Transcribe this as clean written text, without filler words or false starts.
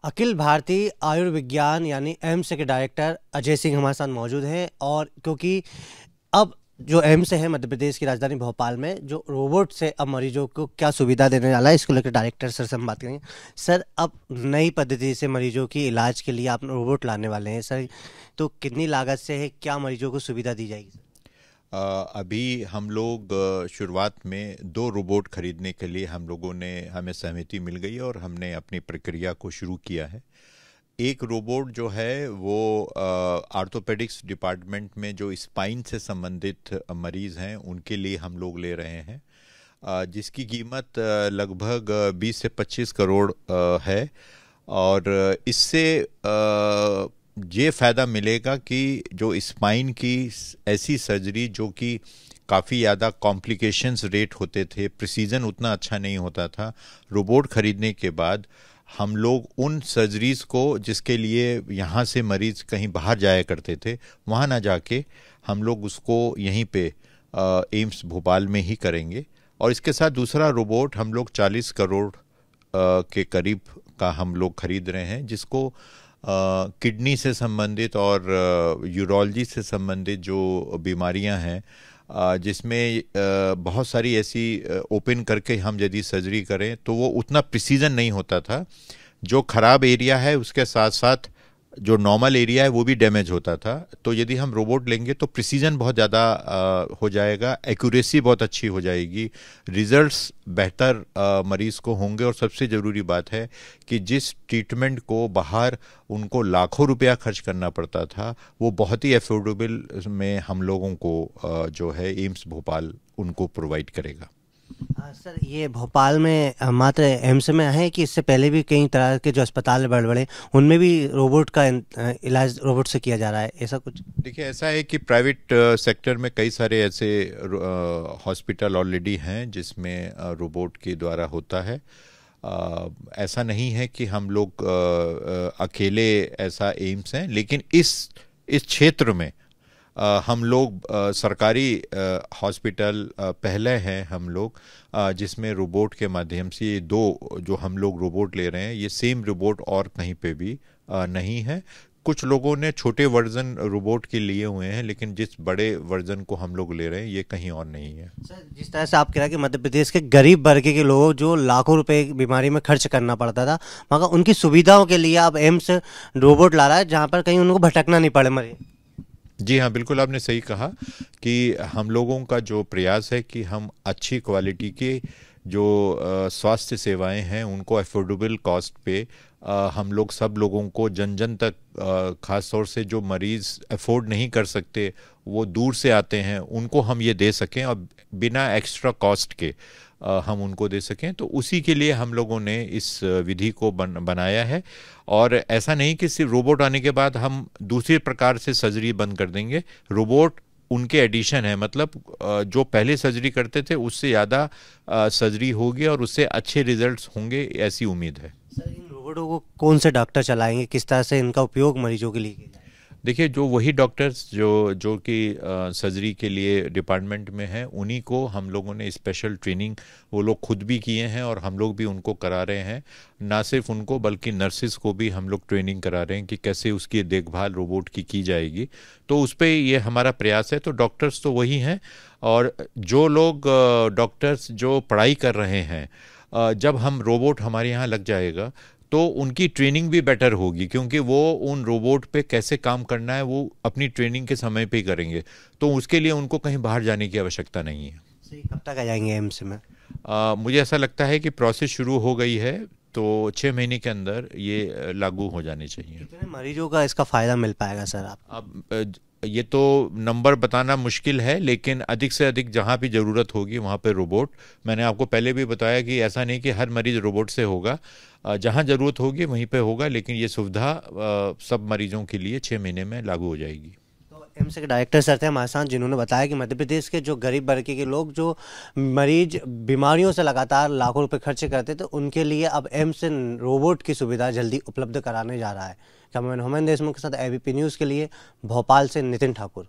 अखिल भारतीय आयुर्विज्ञान यानी एम्स के डायरेक्टर अजय सिंह हमारे साथ मौजूद हैं। और क्योंकि अब जो एम्स है मध्य प्रदेश की राजधानी भोपाल में, जो रोबोट से अब मरीजों को क्या सुविधा देने वाला है, इसको लेकर डायरेक्टर सर से हम बात करेंगे। सर, अब नई पद्धति से मरीजों की इलाज के लिए आप रोबोट लाने वाले हैं सर, तो कितनी लागत से है, क्या मरीजों को सुविधा दी जाएगी सर? अभी हम लोग शुरुआत में 2 रोबोट खरीदने के लिए हमें सहमति मिल गई और हमने अपनी प्रक्रिया को शुरू किया है। एक रोबोट जो है वो ऑर्थोपेडिक्स डिपार्टमेंट में जो स्पाइन से संबंधित मरीज हैं उनके लिए हम लोग ले रहे हैं, जिसकी कीमत लगभग 20 से 25 करोड़ है। और इससे ये फ़ायदा मिलेगा कि जो स्पाइन की ऐसी सर्जरी जो कि काफ़ी ज़्यादा कॉम्प्लिकेशंस रेट होते थे, प्रिसीजन उतना अच्छा नहीं होता था, रोबोट खरीदने के बाद हम लोग उन सर्जरीज़ को जिसके लिए यहाँ से मरीज़ कहीं बाहर जाया करते थे, वहाँ ना जाके हम लोग उसको यहीं पे एम्स भोपाल में ही करेंगे। और इसके साथ दूसरा रोबोट हम लोग 40 करोड़ के करीब का हम लोग खरीद रहे हैं, जिसको किडनी से संबंधित और यूरोलॉजी से संबंधित जो बीमारियां हैं, जिसमें बहुत सारी ऐसी ओपन करके हम यदि सर्जरी करें तो वो उतना प्रिसीजन नहीं होता था। जो खराब एरिया है उसके साथ साथ जो नॉर्मल एरिया है वो भी डैमेज होता था। तो यदि हम रोबोट लेंगे तो प्रिसीजन बहुत ज़्यादा हो जाएगा, एक्यूरेसी बहुत अच्छी हो जाएगी, रिजल्ट्स बेहतर मरीज़ को होंगे। और सबसे ज़रूरी बात है कि जिस ट्रीटमेंट को बाहर उनको लाखों रुपया खर्च करना पड़ता था, वो बहुत ही अफोर्डेबल में हम लोगों को जो है एम्स भोपाल उनको प्रोवाइड करेगा। सर, ये भोपाल में मात्र एम्स में है कि इससे पहले भी कई तरह के जो अस्पताल बड़े बड़े उनमें भी रोबोट का इलाज रोबोट से किया जा रहा है, ऐसा कुछ? देखिए, ऐसा है कि प्राइवेट सेक्टर में कई सारे ऐसे हॉस्पिटल ऑलरेडी हैं जिसमें रोबोट के द्वारा होता है। ऐसा नहीं है कि हम लोग अकेले ऐसा एम्स हैं, लेकिन इस क्षेत्र में हम लोग सरकारी हॉस्पिटल पहले हैं हम लोग, जिसमें रोबोट के माध्यम से ये 2 जो हम लोग रोबोट ले रहे हैं, ये सेम रोबोट और कहीं पे भी नहीं है। कुछ लोगों ने छोटे वर्जन रोबोट के लिए हुए हैं, लेकिन जिस बड़े वर्जन को हम लोग ले रहे हैं ये कहीं और नहीं है। सर, जिस तरह से आप कह रहे हैं कि मध्य प्रदेश के गरीब वर्ग के लोग जो लाखों रुपए बीमारी में खर्च करना पड़ता था, मगर उनकी सुविधाओं के लिए अब एम्स रोबोट ला रहा है जहां पर कहीं उनको भटकना नहीं पड़े मरे। जी हाँ, बिल्कुल आपने सही कहा कि हम लोगों का जो प्रयास है कि हम अच्छी क्वालिटी के जो स्वास्थ्य सेवाएं हैं उनको अफोर्डेबल कॉस्ट पे हम लोग सब लोगों को जन जन तक, ख़ास तौर से जो मरीज़ अफोर्ड नहीं कर सकते, वो दूर से आते हैं, उनको हम ये दे सकें और बिना एक्स्ट्रा कॉस्ट के हम उनको दे सकें। तो उसी के लिए हम लोगों ने इस विधि को बनाया है। और ऐसा नहीं कि सिर्फ रोबोट आने के बाद हम दूसरे प्रकार से सर्जरी बंद कर देंगे। रोबोट उनके एडिशन है, मतलब जो पहले सर्जरी करते थे उससे ज़्यादा सर्जरी होगी और उससे अच्छे रिजल्ट्स होंगे, ऐसी उम्मीद है। सर, इन रोबोटों को कौन से डॉक्टर चलाएंगे, किस तरह से इनका उपयोग मरीजों के लिए किया जाए? देखिए, जो वही डॉक्टर्स जो कि सर्जरी के लिए डिपार्टमेंट में हैं, उन्हीं को हम लोगों ने स्पेशल ट्रेनिंग वो लोग खुद भी किए हैं और हम लोग भी उनको करा रहे हैं। ना सिर्फ उनको बल्कि नर्सिस को भी हम लोग ट्रेनिंग करा रहे हैं कि कैसे उसकी देखभाल रोबोट की जाएगी। तो उस पर ये हमारा प्रयास है। तो डॉक्टर्स तो वही हैं, और जो लोग डॉक्टर्स जो पढ़ाई कर रहे हैं, जब हम रोबोट हमारे यहाँ लग जाएगा तो उनकी ट्रेनिंग भी बेटर होगी, क्योंकि वो उन रोबोट पे कैसे काम करना है वो अपनी ट्रेनिंग के समय पे ही करेंगे। तो उसके लिए उनको कहीं बाहर जाने की आवश्यकता नहीं है। सही, कब तक आ जाएंगे एम्स में? मुझे ऐसा लगता है कि प्रोसेस शुरू हो गई है, तो 6 महीने के अंदर ये लागू हो जाने चाहिए। कितने मरीजों का इसका फ़ायदा मिल पाएगा सर आप? अब ये तो नंबर बताना मुश्किल है, लेकिन अधिक से अधिक जहाँ भी ज़रूरत होगी वहाँ पे रोबोट। मैंने आपको पहले भी बताया कि ऐसा नहीं कि हर मरीज़ रोबोट से होगा, जहाँ ज़रूरत होगी वहीं पे होगा, लेकिन ये सुविधा सब मरीजों के लिए 6 महीने में लागू हो जाएगी। तो एम्स के डायरेक्टर सर थे हमारे साथ, जिन्होंने बताया कि मध्य प्रदेश के जो गरीब वर्ग के लोग जो मरीज बीमारियों से लगातार लाखों रुपए खर्च करते थे, उनके लिए अब एम्स रोबोट की सुविधा जल्दी उपलब्ध कराने जा रहा है। कैमरामैन होमेन देशमुख के साथ एबीपी न्यूज़ के लिए भोपाल से नितिन ठाकुर।